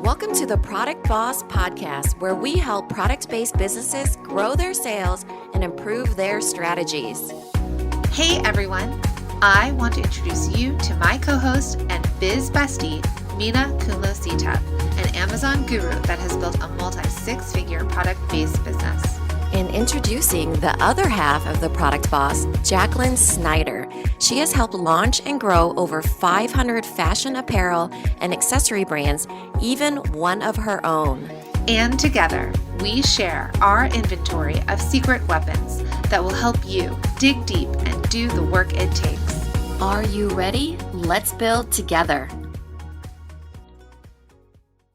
Welcome to the Product Boss Podcast, where we help product-based businesses grow their sales and improve their strategies. Hey everyone, I want to introduce you to my co-host and biz bestie, Mina Kunlo-Sitep, an Amazon guru that has built a multi-six-figure product-based business. And introducing the other half of the Product Boss, Jacqueline Snyder. She has helped launch and grow over 500 fashion apparel and accessory brands, even one of her own. And together, we share our inventory of secret weapons that will help you dig deep and do the work it takes. Are you ready? Let's build together.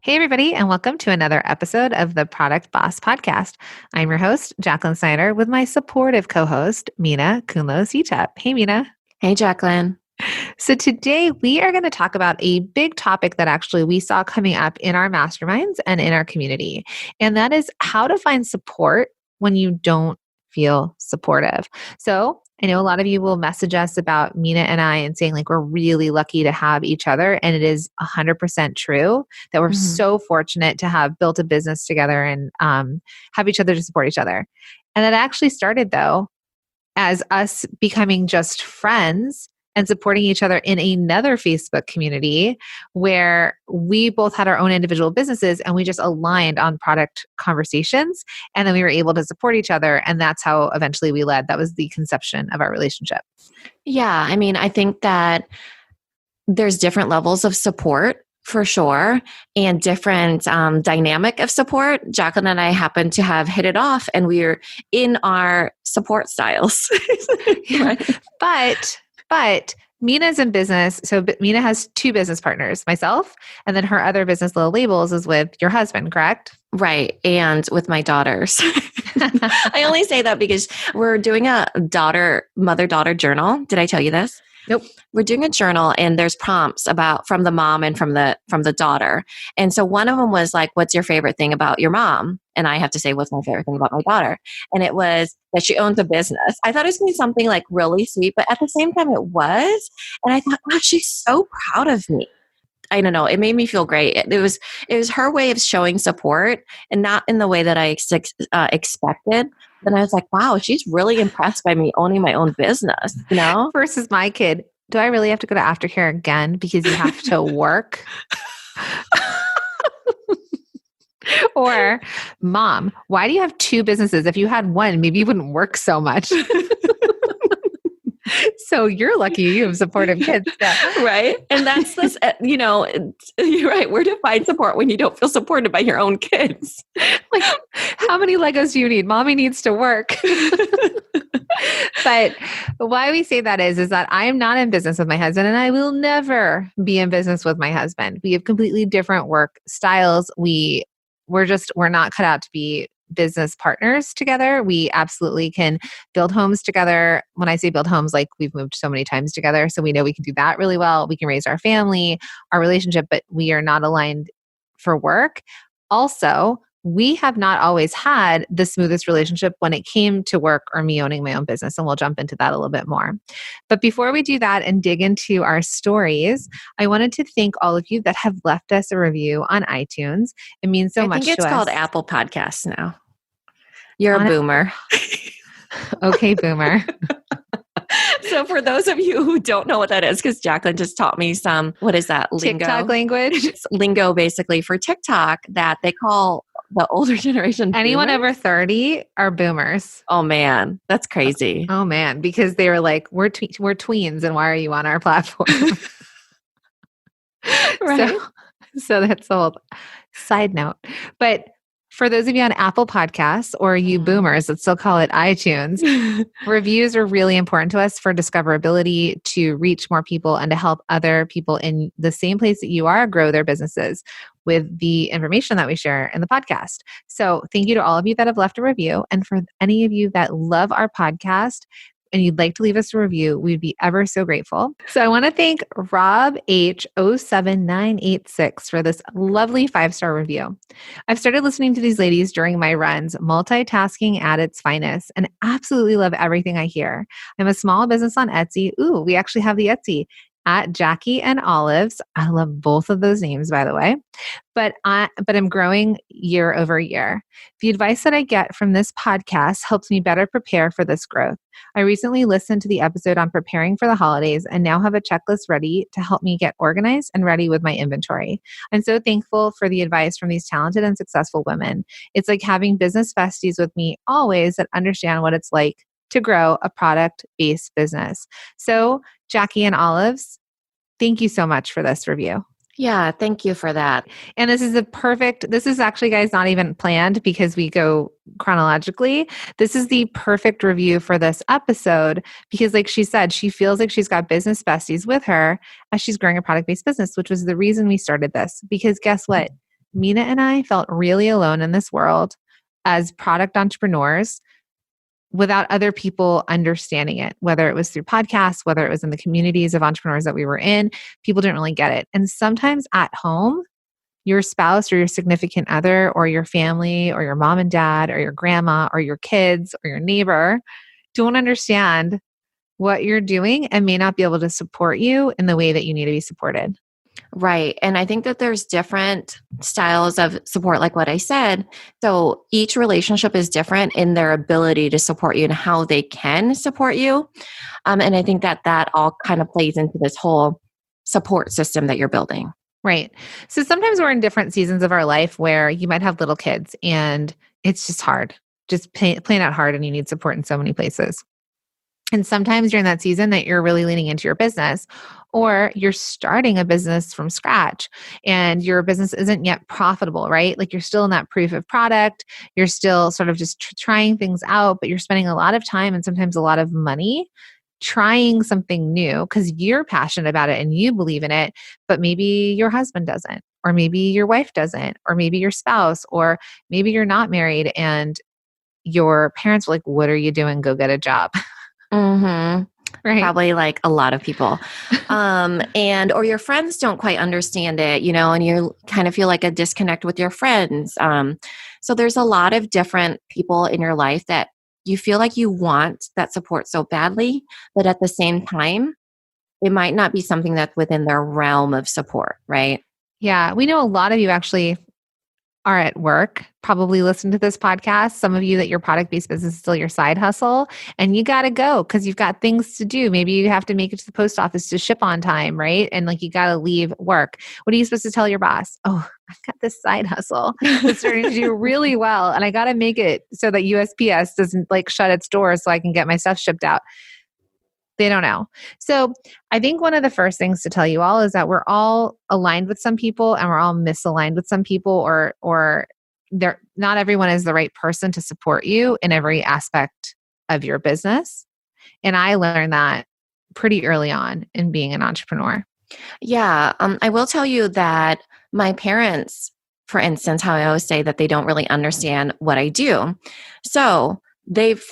Hey, everybody, and welcome to another episode of the Product Boss Podcast. I'm your host, Jacqueline Snyder, with my supportive co-host, Mina Kunlo-Sitep. Hey, Mina. Hey, Jacqueline. So today we are going to talk about a big topic that actually we saw coming up in our masterminds and in our community, and that is how to find support when you don't feel supportive. So I know a lot of you will message us about Mina and I and saying like, we're really lucky to have each other. And it is 100% true that we're so fortunate to have built a business together and have each other to support each other. And that actually started though, as us becoming just friends and supporting each other in another Facebook community where we both had our own individual businesses and we just aligned on product conversations. And then we were able to support each other. And that's how eventually we led. That was the conception of our relationship. Yeah, I mean, I think that there's different levels of support for sure, and different dynamic of support. Jacqueline and I happen to have hit it off and we're in our support styles. Yeah. But Mina's in business. So Mina has two business partners, myself, and then her other business, Little Labels, is with your husband, correct? Right. And with my daughters. I only say that because we're doing a mother-daughter journal. Did I tell you this? Nope. We're doing a journal and there's prompts from the mom and from the daughter. And so one of them was like, what's your favorite thing about your mom? And I have to say, what's my favorite thing about my daughter? And it was that she owns a business. I thought it was going to be something like really sweet, but at the same time it was. And I thought, wow, she's so proud of me. I don't know. It made me feel great. It was her way of showing support and not in the way that I expected. Then I was like, wow, she's really impressed by me owning my own business, you know? Versus my kid, do I really have to go to aftercare again because you have to work? Or, mom, why do you have two businesses? If you had one, maybe you wouldn't work so much. So you're lucky you have supportive kids. Yeah. Right. And that's this, you're right. Where to find support when you don't feel supported by your own kids? Like, how many Legos do you need? Mommy needs to work. But why we say that is that I am not in business with my husband and I will never be in business with my husband. We have completely different work styles. We're not cut out to be business partners together. We absolutely can build homes together. When I say build homes, like we've moved so many times together, so we know we can do that really well. We can raise our family, our relationship, but we are not aligned for work. Also, we have not always had the smoothest relationship when it came to work or me owning my own business. And we'll jump into that a little bit more. But before we do that and dig into our stories, I wanted to thank all of you that have left us a review on iTunes. It means so much to us. I think it's called Apple Podcasts now. You're a boomer. Okay, boomer. So for those of you who don't know what that is, because Jacqueline just taught me some, what is that? Lingo? TikTok language? It's lingo basically for TikTok that they call the older generation Anyone boomers. over 30 are boomers. Oh man, that's crazy. Oh man, because they were like, we're tweens and why are you on our platform? Right. So that's the whole side note. But for those of you on Apple Podcasts or you boomers that still call it iTunes, reviews are really important to us for discoverability, to reach more people and to help other people in the same place that you are grow their businesses with the information that we share in the podcast. So thank you to all of you that have left a review. And for any of you that love our podcast, and you'd like to leave us a review, we'd be ever so grateful. So I want to thank Rob H07986 for this lovely 5-star review. I've started listening to these ladies during my runs, multitasking at its finest, and absolutely love everything I hear. I'm a small business on Etsy. Ooh, we actually have the Etsy. at Jackie and Olives. I love both of those names, by the way. But I'm growing year over year. The advice that I get from this podcast helps me better prepare for this growth. I recently listened to the episode on preparing for the holidays and now have a checklist ready to help me get organized and ready with my inventory. I'm so thankful for the advice from these talented and successful women. It's like having business besties with me always that understand what it's like to grow a product-based business. So, Jackie and Olives, thank you so much for this review. Yeah, thank you for that. And this is actually, guys, not even planned because we go chronologically. This is the perfect review for this episode because, like she said, she feels like she's got business besties with her as she's growing a product-based business, which was the reason we started this. Because guess what? Mina and I felt really alone in this world as product entrepreneurs without other people understanding it, whether it was through podcasts, whether it was in the communities of entrepreneurs that we were in, people didn't really get it. And sometimes at home, your spouse or your significant other or your family or your mom and dad or your grandma or your kids or your neighbor don't understand what you're doing and may not be able to support you in the way that you need to be supported. Right. And I think that there's different styles of support, like what I said. So each relationship is different in their ability to support you and how they can support you. And I think that that all kind of plays into this whole support system that you're building. Right. So sometimes we're in different seasons of our life where you might have little kids and it's just hard, just plain out hard, and you need support in so many places. And sometimes you're in that season that you're really leaning into your business, or you're starting a business from scratch and your business isn't yet profitable, right? Like you're still in that proof of product. You're still sort of just trying things out, but you're spending a lot of time and sometimes a lot of money trying something new because you're passionate about it and you believe in it, but maybe your husband doesn't, or maybe your wife doesn't, or maybe your spouse, or maybe you're not married and your parents were like, "What are you doing? Go get a job." Mm-hmm. Right. Probably like a lot of people. And or your friends don't quite understand it, and you kind of feel like a disconnect with your friends. So there's a lot of different people in your life that you feel like you want that support so badly, but at the same time, it might not be something that's within their realm of support, right? Yeah. We know a lot of you actually are at work, probably listen to this podcast. Some of you that your product-based business is still your side hustle and you got to go because you've got things to do. Maybe you have to make it to the post office to ship on time, right? And like you got to leave work. What are you supposed to tell your boss? Oh, I've got this side hustle that's starting to do really well. And I got to make it so that USPS doesn't like shut its doors so I can get my stuff shipped out. They don't know. So I think one of the first things to tell you all is that we're all aligned with some people and we're all misaligned with some people, or they're not everyone is the right person to support you in every aspect of your business. And I learned that pretty early on in being an entrepreneur. Yeah. I will tell you that my parents, for instance, how I always say that they don't really understand what I do. So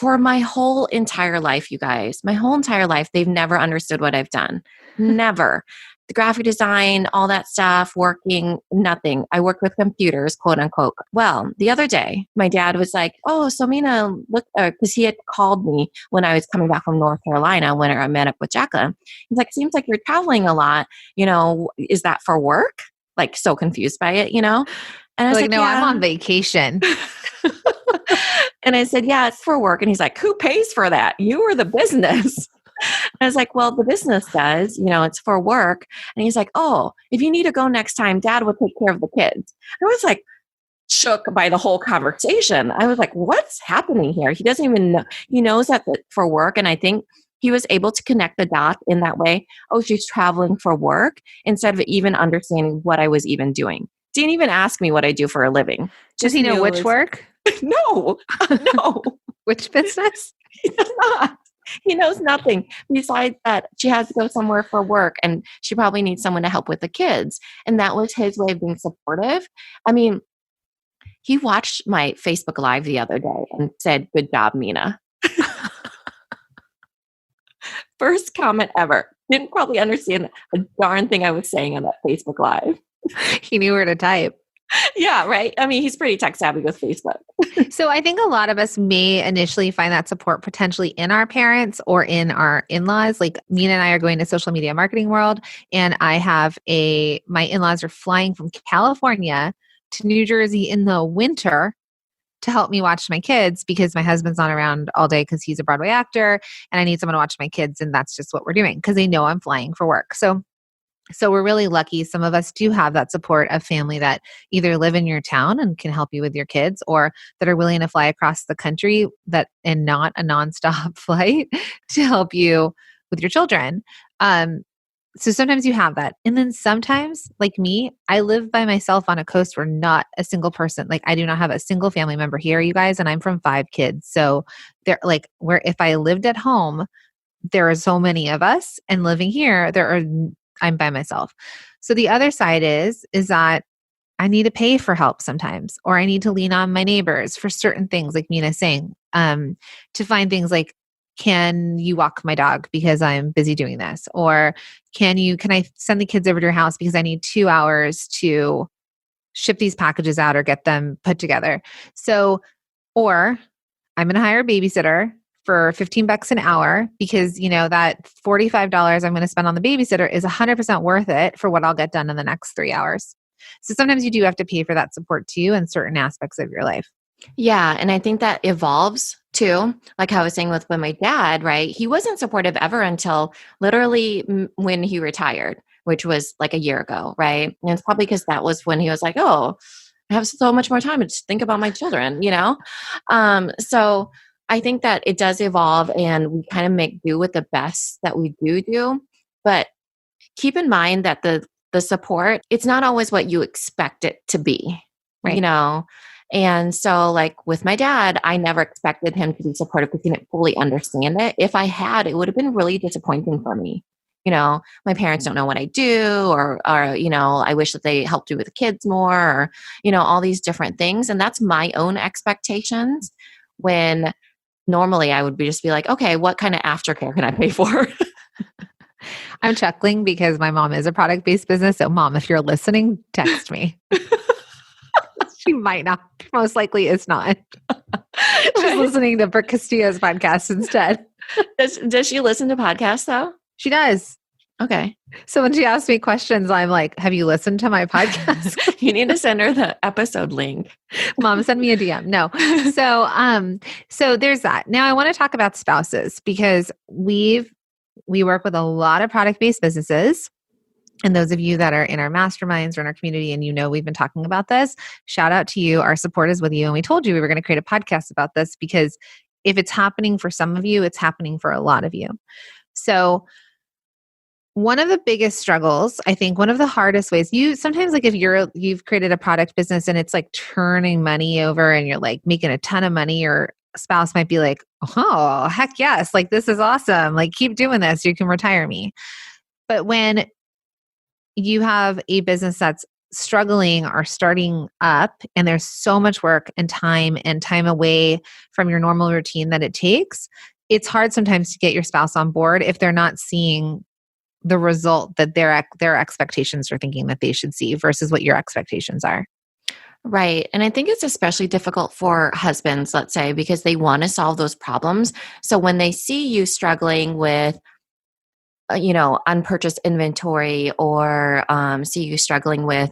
for my whole entire life, you guys, my whole entire life, they've never understood what I've done. Never. The graphic design, all that stuff, working, nothing. I worked with computers, quote unquote. Well, the other day, my dad was like, "Oh, so Mina, look," because he had called me when I was coming back from North Carolina when I met up with Jacqueline. He's like, "Seems like you're traveling a lot. Is that for work?" Like so confused by it, And I was like, "No, yeah. I'm on vacation." And I said, "Yeah, it's for work." And he's like, "Who pays for that? You or the business?" I was like, "Well, the business does, it's for work." And he's like, "Oh, if you need to go next time, Dad will take care of the kids." I was like shook by the whole conversation. I was like, what's happening here? He doesn't even know. He knows that for work. And I think he was able to connect the dots in that way. Oh, she's traveling for work instead of even understanding what I was even doing. Didn't even ask me what I do for a living. Does he know which work? No, no. Which business? He does not. He knows nothing besides that she has to go somewhere for work and she probably needs someone to help with the kids. And that was his way of being supportive. I mean, he watched my Facebook Live the other day and said, "Good job, Mina." First comment ever. Didn't probably understand a darn thing I was saying on that Facebook Live. He knew where to type. Yeah, right. I mean, he's pretty tech savvy with Facebook. So I think a lot of us may initially find that support potentially in our parents or in our in-laws. Like Mina and I are going to social media marketing world, and my in-laws are flying from California to New Jersey in the winter to help me watch my kids because my husband's not around all day because he's a Broadway actor and I need someone to watch my kids. And that's just what we're doing because they know I'm flying for work. So we're really lucky. Some of us do have that support of family that either live in your town and can help you with your kids or that are willing to fly across the country and not a nonstop flight to help you with your children. So sometimes you have that. And then sometimes, like me, I live by myself on a coast where not a single person, like I do not have a single family member here, you guys, and I'm from 5 kids. So they're like where if I lived at home, there are so many of us, and living here, I'm by myself. So the other side is that I need to pay for help sometimes, or I need to lean on my neighbors for certain things, like Mina's saying, to find things like, can you walk my dog because I'm busy doing this? Or can I send the kids over to your house because I need 2 hours to ship these packages out or get them put together? So, or I'm going to hire a babysitter for $15 an hour because, that $45 I'm going to spend on the babysitter is 100% worth it for what I'll get done in the next 3 hours. So sometimes you do have to pay for that support too in certain aspects of your life. Yeah. And I think that evolves too. Like I was saying with my dad, right? He wasn't supportive ever until literally when he retired, which was like a year ago, right? And it's probably because that was when he was like, oh, I have so much more time to just think about my children. So I think that it does evolve and we kind of make do with the best that we do. But keep in mind that the support, it's not always what you expect it to be, Right. And so, like with my dad, I never expected him to be supportive because he didn't fully understand it. If I had, it would have been really disappointing for me. My parents don't know what I do, or I wish that they helped me with the kids more, or all these different things. And that's my own expectations. When normally I would just be like, okay, what kind of aftercare can I pay for? I'm chuckling because my mom is a product-based business. So mom, if you're listening, text me. She might not. Most likely is not. She's listening to Brooke Castillo's podcast instead. Does she listen to podcasts though? She does. Okay. So when she asks me questions, I'm like, have you listened to my podcast? You need to send her the episode link. Mom, send me a DM. No. So there's that. Now I want to talk about spouses because we work with a lot of product-based businesses. And those of you that are in our masterminds or in our community and we've been talking about this, shout out to you. Our support is with you. And we told you we were going to create a podcast about this because if it's happening for some of you, it's happening for a lot of you. So one of the biggest struggles, I think one of the hardest ways, sometimes like if you've created a product business and it's like turning money over and you're like making a ton of money, your spouse might be like, oh, heck yes. Like, this is awesome. Like, keep doing this. You can retire me. But when you have a business that's struggling or starting up and there's so much work and time away from your normal routine that it takes, it's hard sometimes to get your spouse on board if they're not seeing the result that their expectations are thinking that they should see versus what your expectations are. Right. And I think it's especially difficult for husbands, let's say, because they want to solve those problems. So when they see you struggling with unpurchased inventory, or see you struggling with,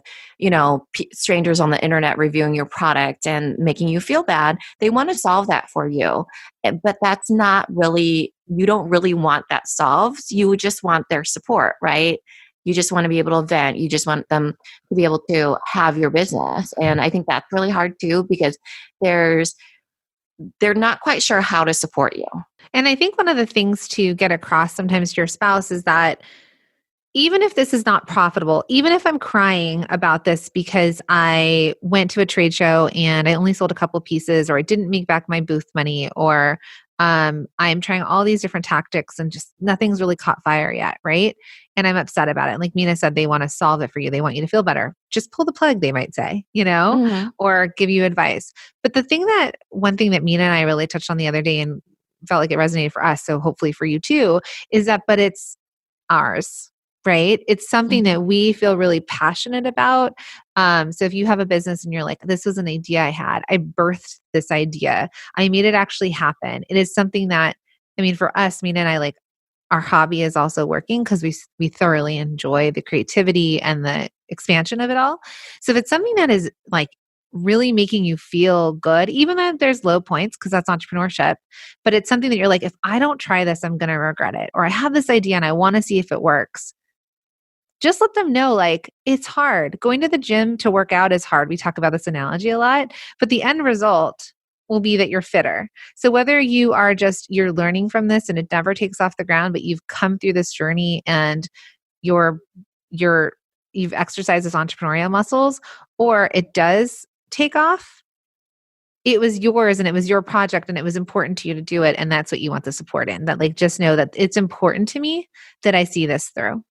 strangers on the internet reviewing your product and making you feel bad, they want to solve that for you. But that's not really, you don't really want that solved. You just want their support, right? You just want to be able to vent. You just want them to be able to have your business. And I think that's really hard too, because they're not quite sure how to support you. And I think one of the things to get across sometimes to your spouse is that even if this is not profitable, even if I'm crying about this because I went to a trade show and I only sold a couple pieces, or I didn't make back my booth money, or I'm trying all these different tactics and just nothing's really caught fire yet, right? And I'm upset about it. Like Mina said, they want to solve it for you. They want you to feel better. Just pull the plug, they might say, Mm-hmm. or give you advice. But one thing that Mina and I really touched on the other day and felt like it resonated for us, so hopefully for you too, is that, but it's ours. right? It's something Mhm. that we feel really passionate about. So if you have a business and you're like, this was an idea I had, I birthed this idea, I made it actually happen. It is something that, I mean, for us, Mina and I, like, our hobby is also working because we thoroughly enjoy the creativity and the expansion of it all. So if it's something that is like really making you feel good, even though there's low points, because that's entrepreneurship, but it's something that you're like, if I don't try this, I'm going to regret it. Or I have this idea and I want to see if it works. Just let them know, like, it's hard. Going to the gym to work out is hard. We talk about this analogy a lot, but the end result will be that you're fitter. So whether you are just you're learning from this and it never takes off the ground, but you've come through this journey and you're you're you've exercised this entrepreneurial muscles, or it does take off, it was yours and it was your project and it was important to you to do it. And that's what you want the support in. That, like, just know that it's important to me that I see this through.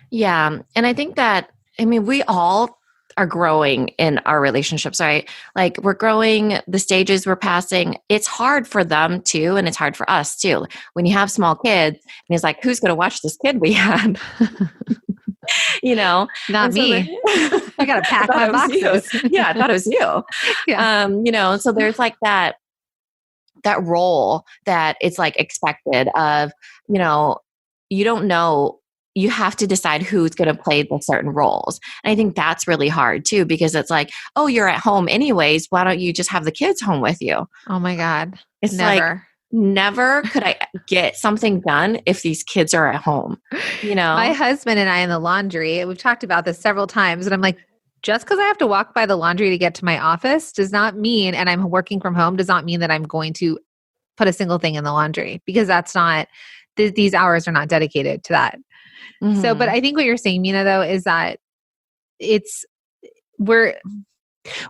Yeah. And I think that, I mean, we all are growing in our relationships, right? Like we're growing, the stages we're passing. It's hard for them too. And it's hard for us too. When you have small kids and it's like, who's going to watch this kid we had? you know? Not And so me. I got to I pack thought my it was you. boxes. Yeah. I thought it was you. Yeah. So there's like that role that it's like expected of, you know, you don't know, you have to decide who's going to play the certain roles. And I think that's really hard too, because it's like, oh, you're at home anyways. Why don't you just have the kids home with you? Oh my God. It's like, Never. never could I get something done if these kids are at home, you My know? husband and I in the laundry, we've talked about this several times, and I'm like, just because I have to walk by the laundry to get to my office does not mean, and I'm working from home, does not mean that I'm going to put a single thing in the laundry, because that's not, these hours are not dedicated to that. So, but Hmm. I think what you're saying, Mina, though, is that it's, we're,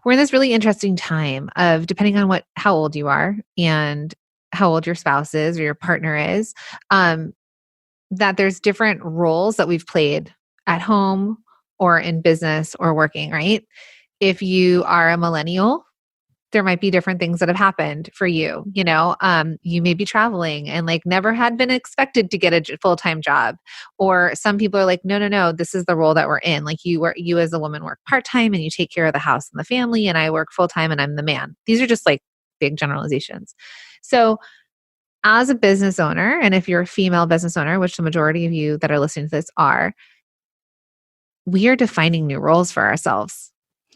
we're in this really interesting time of, depending on how old you are and how old your spouse is or your partner is, um, that there's different roles that we've played at home or in business or working, right? If you are a millennial, there might be different things that have happened for you. You may be traveling and like never had been expected to get a full-time job. Or some people are like, no, no, no, this is the role that we're in. Like you as a woman work part-time and you take care of the house and the family, and I work full-time and I'm the man. These are just like big generalizations. So as a business owner, and if you're a female business owner, which the majority of you that are listening to this are, we are defining new roles for ourselves.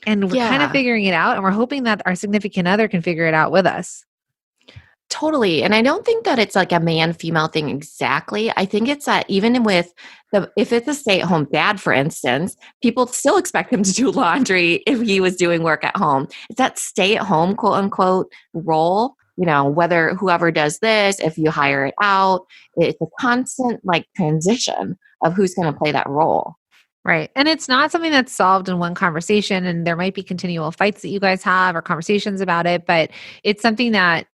And we're kind of Yeah. figuring it out. And we're hoping that our significant other can figure it out with us. Totally. And I don't think that it's like a man female thing exactly. I think it's that even with if it's a stay at home dad, for instance, people still expect him to do laundry if he was doing work at home. It's that stay at home, quote unquote, role, whether whoever does this, if you hire it out, it's a constant like transition of who's going to play that role. Right. And it's not something that's solved in one conversation. And there might be continual fights that you guys have or conversations about it. But it's something that,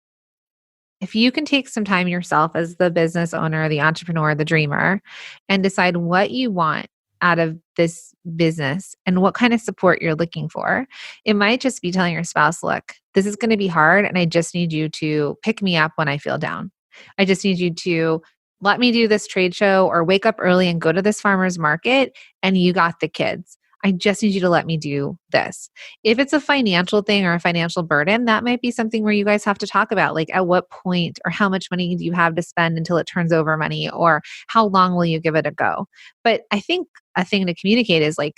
if you can take some time yourself as the business owner, the entrepreneur, the dreamer, and decide what you want out of this business and what kind of support you're looking for, it might just be telling your spouse, look, this is going to be hard. And I just need you to pick me up when I feel down. I just need you to let me do this trade show or wake up early and go to this farmer's market, and you got the kids. I just need you to let me do this. If it's a financial thing or a financial burden, that might be something where you guys have to talk about, like, at what point or how much money do you have to spend until it turns over money, or how long will you give it a go? But I think a thing to communicate is like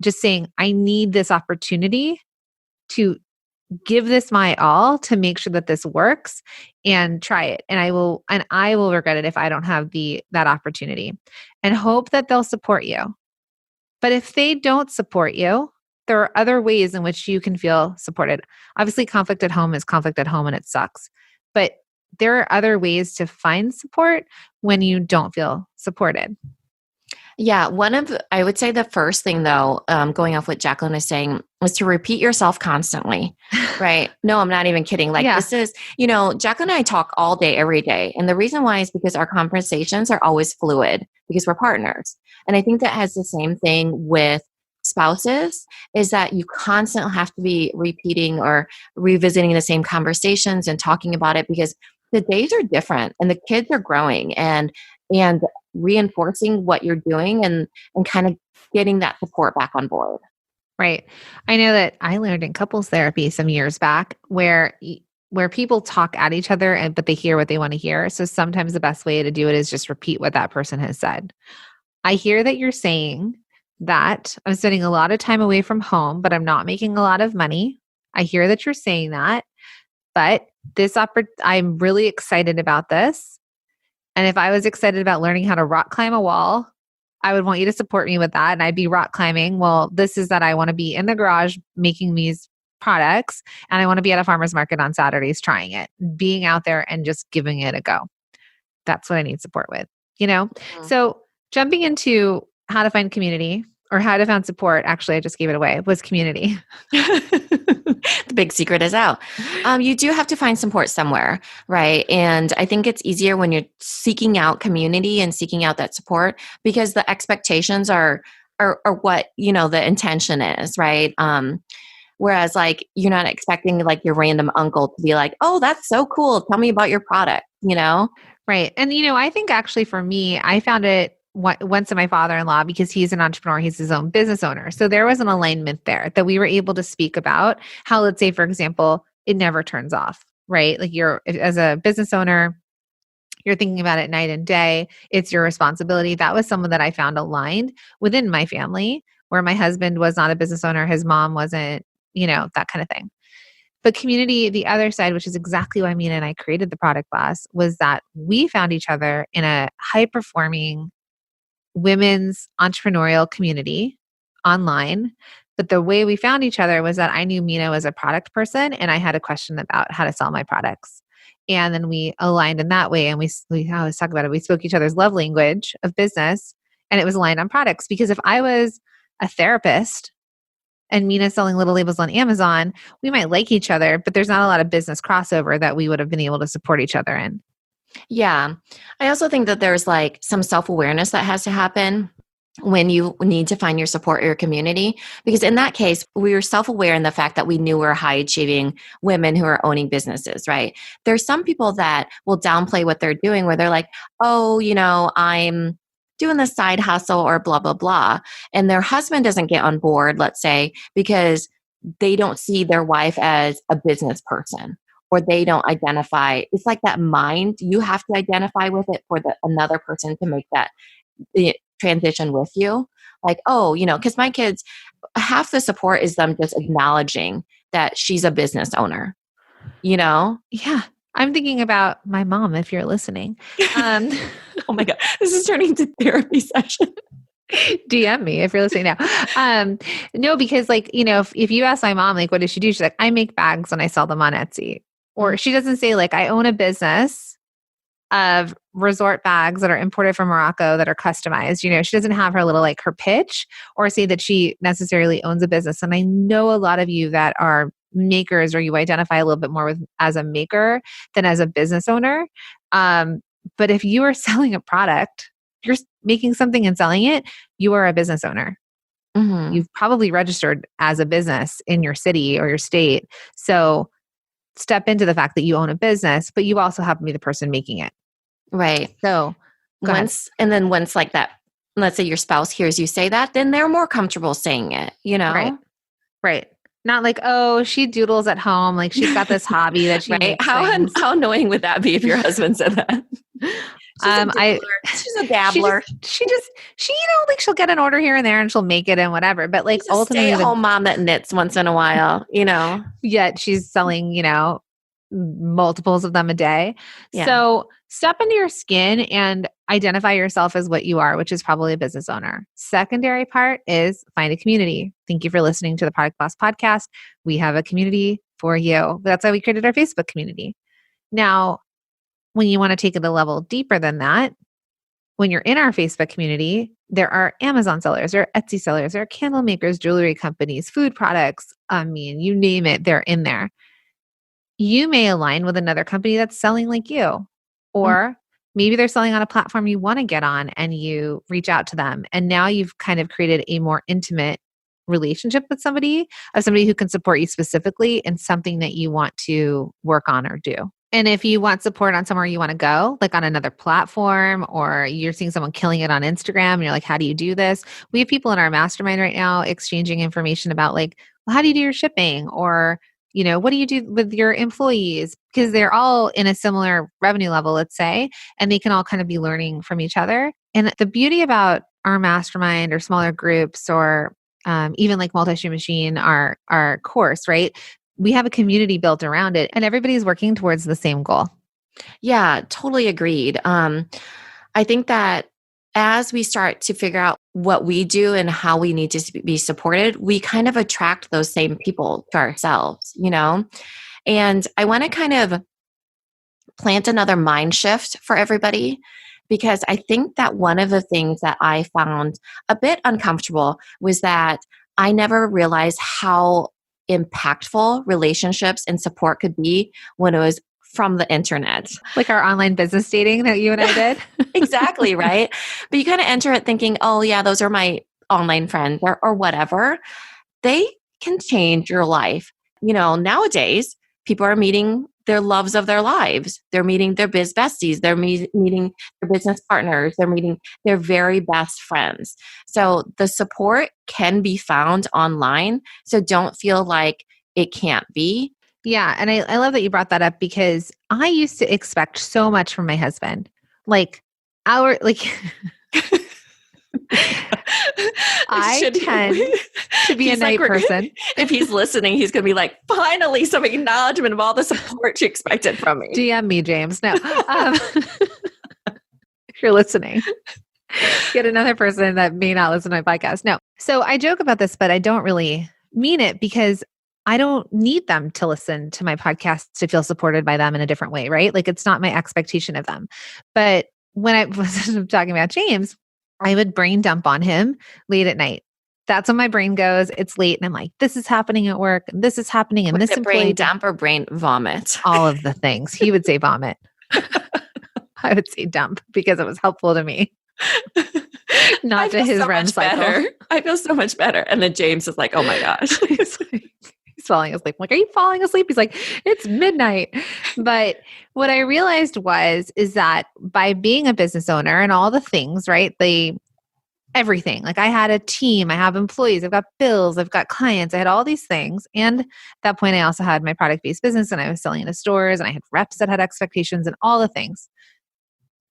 just saying, I need this opportunity to give this my all to make sure that this works, and try it. And I will regret it if I don't have that opportunity, and hope that they'll support you. But if they don't support you, there are other ways in which you can feel supported. Obviously, conflict at home is conflict at home and it sucks. But there are other ways to find support when you don't feel supported. Yeah, I would say the first thing though, going off what Jacqueline is saying, is to repeat yourself constantly, right? No, I'm not even kidding. Like Yeah. this is, Jacqueline and I talk all day, every day. And the reason why is because our conversations are always fluid because we're partners. And I think that has the same thing with spouses, is that you constantly have to be repeating or revisiting the same conversations and talking about it, because the days are different and the kids are growing, and and reinforcing what you're doing and kind of getting that support back on board. Right. I know that I learned in couples therapy some years back where people talk at each other but they hear what they want to hear. So sometimes the best way to do it is just repeat what that person has said. I hear that you're saying that I'm spending a lot of time away from home, but I'm not making a lot of money. I hear that you're saying that, but I'm really excited about this. And if I was excited about learning how to rock climb a wall, I would want you to support me with that. And I'd be rock climbing. Well, this is that I want to be in the garage making these products, and I want to be at a farmer's market on Saturdays trying it, being out there and just giving it a go. That's what I need support with, you know? Mhm. So jumping into how to find community or how to find support, actually, I just gave it away, was community. The big secret is out. You do have to find support somewhere, right? And I think it's easier when you're seeking out community and seeking out that support because the expectations are what the intention is, right? Whereas like you're not expecting like your random uncle to be like, "Oh, that's so cool. Tell me about your product," you know? Right. And, I think actually for me, I found it once in my father-in-law because he's an entrepreneur, he's his own business owner. So there was an alignment there that we were able to speak about how, let's say, for example, it never turns off, right? Like as a business owner, you're thinking about it night and day. It's your responsibility. That was someone that I found aligned within my family, where my husband was not a business owner, his mom wasn't, that kind of thing. But community, the other side, which is exactly why Mina and I created the Product Boss, was that we found each other in a high performing women's entrepreneurial community online. But the way we found each other was that I knew Mina was a product person and I had a question about how to sell my products. And then we aligned in that way. And we always talk about it. We spoke each other's love language of business, and it was aligned on products. Because if I was a therapist and Mina selling little labels on Amazon, we might like each other, but there's not a lot of business crossover that we would have been able to support each other in. Yeah. I also think that there's like some self-awareness that has to happen when you need to find your support or your community. Because in that case, we were self-aware in the fact that we knew we were high achieving women who are owning businesses, right? There's some people that will downplay what they're doing where they're like, oh, I'm doing this side hustle or blah, blah, blah. And their husband doesn't get on board, let's say, because they don't see their wife as a business person or they don't identify. It's like that mind. You have to identify with it for another person to make that the transition with you. Like, oh, because my kids, half the support is them just acknowledging that she's a business owner, you know? Yeah. I'm thinking about my mom, if you're listening. Oh my God, this is turning into therapy session. DM me if you're listening now. No, because if you ask my mom, like, what does she do? She's like, I make bags and I sell them on Etsy. Or she doesn't say like, I own a business of resort bags that are imported from Morocco that are customized. She doesn't have her little, like her pitch or say that she necessarily owns a business. And I know a lot of you that are makers or you identify a little bit more with as a maker than as a business owner. But if you are selling a product, you're making something and selling it, you are a business owner. Mm-hmm. You've probably registered as a business in your city or your state. So step into the fact that you own a business, but you also have to be the person making it. Right. So once like that, let's say your spouse hears you say that, then they're more comfortable saying it, Right. Not like, oh, she doodles at home. Like she's got this hobby that she right? makes How things. how annoying would that be if your husband said that? She's a dabbler. She like she'll get an order here and there and she'll make it and whatever. But like She's a ultimately, stay-at-home mom that knits once in a while, yet she's selling, multiples of them a day. Yeah. So step into your skin and identify yourself as what you are, which is probably a business owner. Secondary part is find a community. Thank you for listening to the Product Boss podcast. We have a community for you. That's why we created our Facebook community. Now, when you want to take it a level deeper than that, when you're in our Facebook community, there are Amazon sellers, there are Etsy sellers, there are candle makers, jewelry companies, food products. I mean, you name it, they're in there. You may align with another company that's selling like you, or maybe they're selling on a platform you want to get on and you reach out to them. And now you've kind of created a more intimate relationship with somebody who can support you specifically in something that you want to work on or do. And if you want support on somewhere you want to go, like on another platform, or you're seeing someone killing it on Instagram and you're like, how do you do this? We have people in our mastermind right now exchanging information about like, well, how do you do your shipping? Or, what do you do with your employees? Because they're all in a similar revenue level, let's say, and they can all kind of be learning from each other. And the beauty about our mastermind or smaller groups or even like multi-stream machine, our course, right? We have a community built around it and everybody's working towards the same goal. Yeah, totally agreed. I think that as we start to figure out what we do and how we need to be supported, we kind of attract those same people to ourselves, And I want to kind of plant another mind shift for everybody because I think that one of the things that I found a bit uncomfortable was that I never realized how impactful relationships and support could be when it was from the internet. Like our online business dating that you and I did. Exactly, right? But you kind of enter it thinking, oh, yeah, those are my online friends or whatever. They can change your life. Nowadays, people are meeting their loves of their lives. They're meeting their biz besties. They're meeting their business partners. They're meeting their very best friends. So the support can be found online. So don't feel like it can't be. Yeah. And I love that you brought that up because I used to expect so much from my husband. Like I tend to be a night person. If he's listening, he's going to be like, finally, some acknowledgement of all the support you expected from me. DM me, James. No. If you're listening, get another person that may not listen to my podcast. No. So I joke about this, but I don't really mean it because I don't need them to listen to my podcast to feel supported by them in a different way, right? Like it's not my expectation of them. But when I was talking about James, I would brain dump on him late at night. That's when my brain goes, it's late. And I'm like, this is happening at work. And this is happening. And Was this it employee brain dump or brain vomit? All of the things. He would say vomit. I would say dump because it was helpful to me. Not to his REM cycle. I feel so much better. And then James is like, oh my gosh. He's falling asleep. I'm like, are you falling asleep? He's like, it's midnight. But what I realized is that by being a business owner and all the things, right? Everything. Like I had a team, I have employees, I've got bills, I've got clients, I had all these things. And at that point, I also had my product-based business and I was selling into stores and I had reps that had expectations and all the things.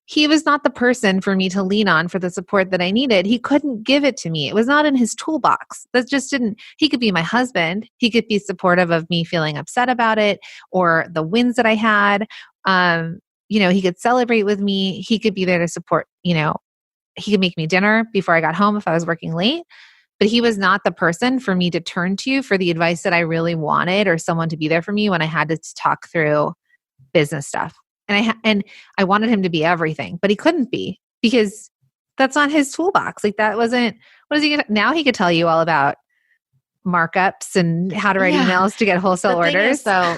He was not the person for me to lean on for the support that I needed. He couldn't give it to me. It was not in his toolbox. That just didn't, he could be my husband. He could be supportive of me feeling upset about it or the wins that I had. He could celebrate with me. He could be there to support, he could make me dinner before I got home if I was working late, but he was not the person for me to turn to for the advice that I really wanted or someone to be there for me when I had to talk through business stuff. And I wanted him to be everything, but he couldn't be because that's not his toolbox. Like that wasn't, what is he gonna, now he could tell you all about markups and how to write emails to get wholesale orders. So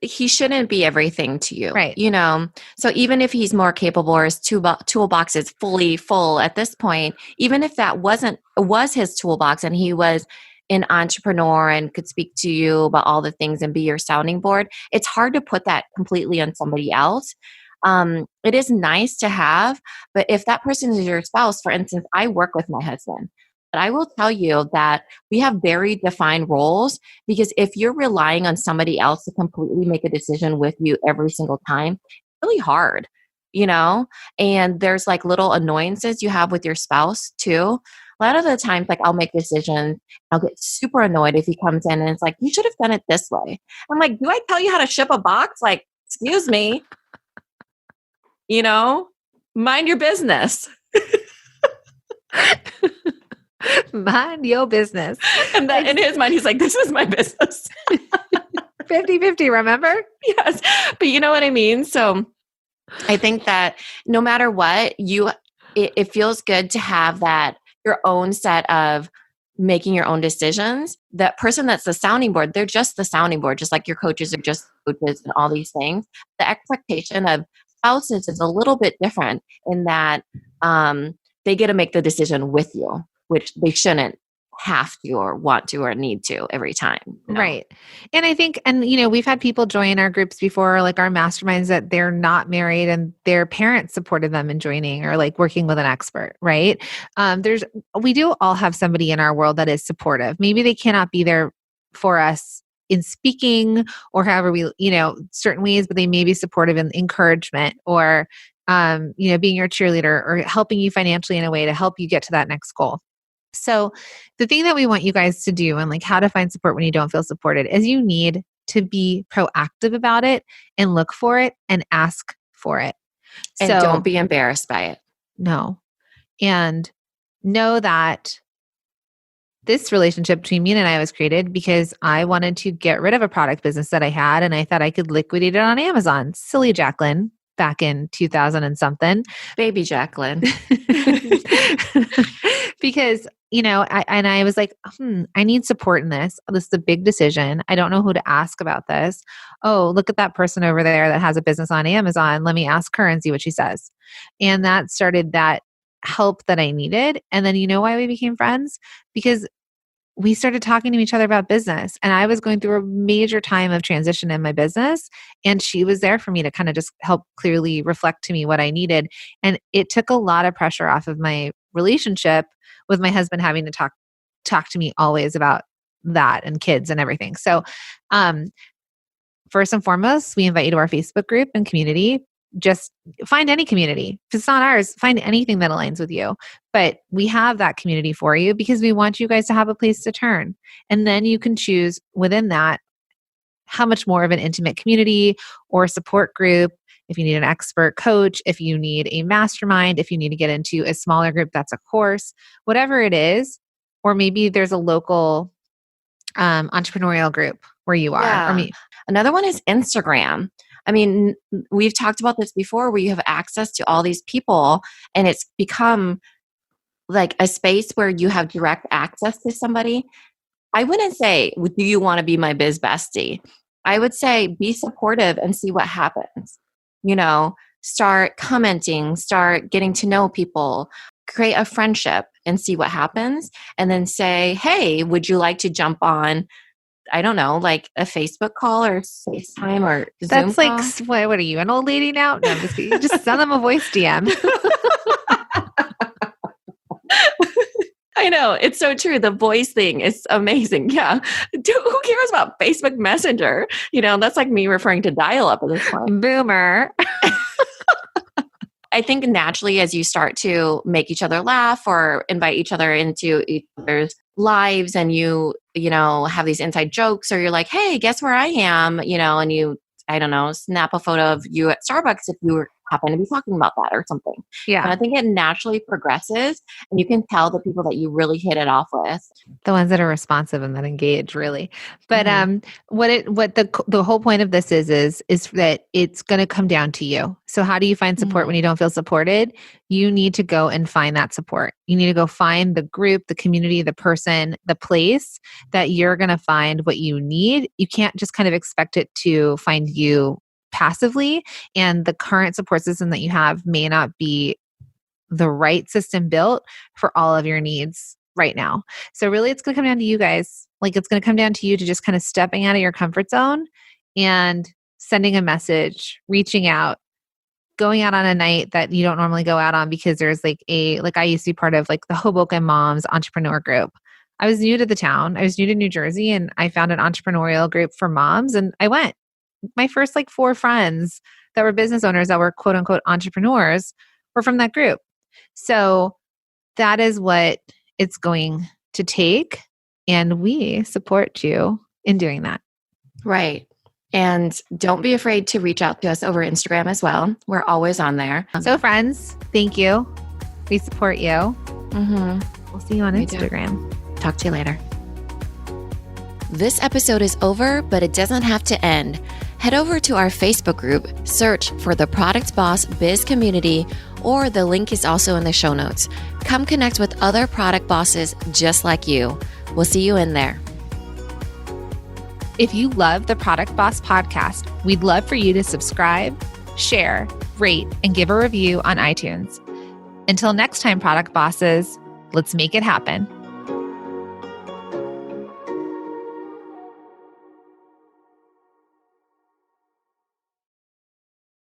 he shouldn't be everything to you, right? So even if he's more capable or his toolbox is fully full at this point, even if that was his toolbox and he was an entrepreneur and could speak to you about all the things and be your sounding board, it's hard to put that completely on somebody else. It is nice to have, but if that person is your spouse, for instance, I work with my husband. But I will tell you that we have very defined roles because if you're relying on somebody else to completely make a decision with you every single time, it's really hard, and there's like little annoyances you have with your spouse too. A lot of the times, like I'll make decisions, I'll get super annoyed if he comes in and it's like, you should have done it this way. I'm like, do I tell you how to ship a box? Like, excuse me, mind your business. Mind your business. And then in his mind, he's like, this is my business. 50-50, remember? Yes. But you know what I mean? So I think that no matter what, it feels good to have that your own set of making your own decisions. That person that's the sounding board, they're just the sounding board, just like your coaches are just coaches and all these things. The expectation of spouses is a little bit different in that they get to make the decision with you, which they shouldn't have to or want to or need to every time. Right. And I think, and we've had people join our groups before, like our masterminds, that they're not married and their parents supported them in joining or like working with an expert, right? We do all have somebody in our world that is supportive. Maybe they cannot be there for us in speaking or however we, certain ways, but they may be supportive in encouragement or, being your cheerleader or helping you financially in a way to help you get to that next goal. So the thing that we want you guys to do and like how to find support when you don't feel supported is you need to be proactive about it and look for it and ask for it. And don't be embarrassed by it. No. And know that this relationship between me and I was created because I wanted to get rid of a product business that I had and I thought I could liquidate it on Amazon. Silly Jacqueline back in 2000 and something. Baby Jacqueline. Because I was like, I need support in this. This is a big decision. I don't know who to ask about this. Oh, look at that person over there that has a business on Amazon. Let me ask her and see what she says. And that started that help that I needed. And then you know why we became friends? Because we started talking to each other about business. And I was going through a major time of transition in my business. And she was there for me to kind of just help clearly reflect to me what I needed. And it took a lot of pressure off of my relationship with my husband having to talk to me always about that and kids and everything. So first and foremost, we invite you to our Facebook group and community. Just find any community. If it's not ours, find anything that aligns with you. But we have that community for you because we want you guys to have a place to turn. And then you can choose within that how much more of an intimate community or support group. If you need an expert coach, if you need a mastermind, if you need to get into a smaller group, that's a course, whatever it is, or maybe there's a local entrepreneurial group where you are. Yeah. Another one is Instagram. I mean, we've talked about this before where you have access to all these people and it's become like a space where you have direct access to somebody. I wouldn't say, do you want to be my biz bestie? I would say be supportive and see what happens. Start commenting, start getting to know people, create a friendship and see what happens. And then say, hey, would you like to jump on, I don't know, like a Facebook call or FaceTime or Zoom That's call? Like, what are you, an old lady now? No, I'm just kidding. Just send them a voice DM. I know. It's so true. The voice thing is amazing. Yeah. Who cares about Facebook Messenger? That's like me referring to dial-up at this point. Boomer. I think naturally as you start to make each other laugh or invite each other into each other's lives and you have these inside jokes or you're like, hey, guess where I am? And you, I don't know, snap a photo of you at Starbucks if you happen to be talking about that or something. Yeah. And I think it naturally progresses and you can tell the people that you really hit it off with. The ones that are responsive and that engage really. But what the whole point of this is that it's going to come down to you. So how do you find support when you don't feel supported? You need to go and find that support. You need to go find the group, the community, the person, the place that you're going to find what you need. You can't just kind of expect it to find you passively, and the current support system that you have may not be the right system built for all of your needs right now. So really it's going to come down to you guys. Like it's going to come down to you to just kind of stepping out of your comfort zone and sending a message, reaching out, going out on a night that you don't normally go out on because there's I used to be part of like the Hoboken Moms entrepreneur group. I was new to the town. I was new to New Jersey and I found an entrepreneurial group for moms and I went. My first 4 friends that were business owners that were quote unquote entrepreneurs were from that group. So that is what it's going to take. And we support you in doing that. Right. And don't be afraid to reach out to us over Instagram as well. We're always on there. So friends, thank you. We support you. We'll see you on Instagram. Talk to you later. This episode is over, but it doesn't have to end. Head over to our Facebook group, search for the Product Boss Biz Community, or the link is also in the show notes. Come connect with other product bosses just like you. We'll see you in there. If you love the Product Boss podcast, we'd love for you to subscribe, share, rate, and give a review on iTunes. Until next time, Product Bosses, let's make it happen.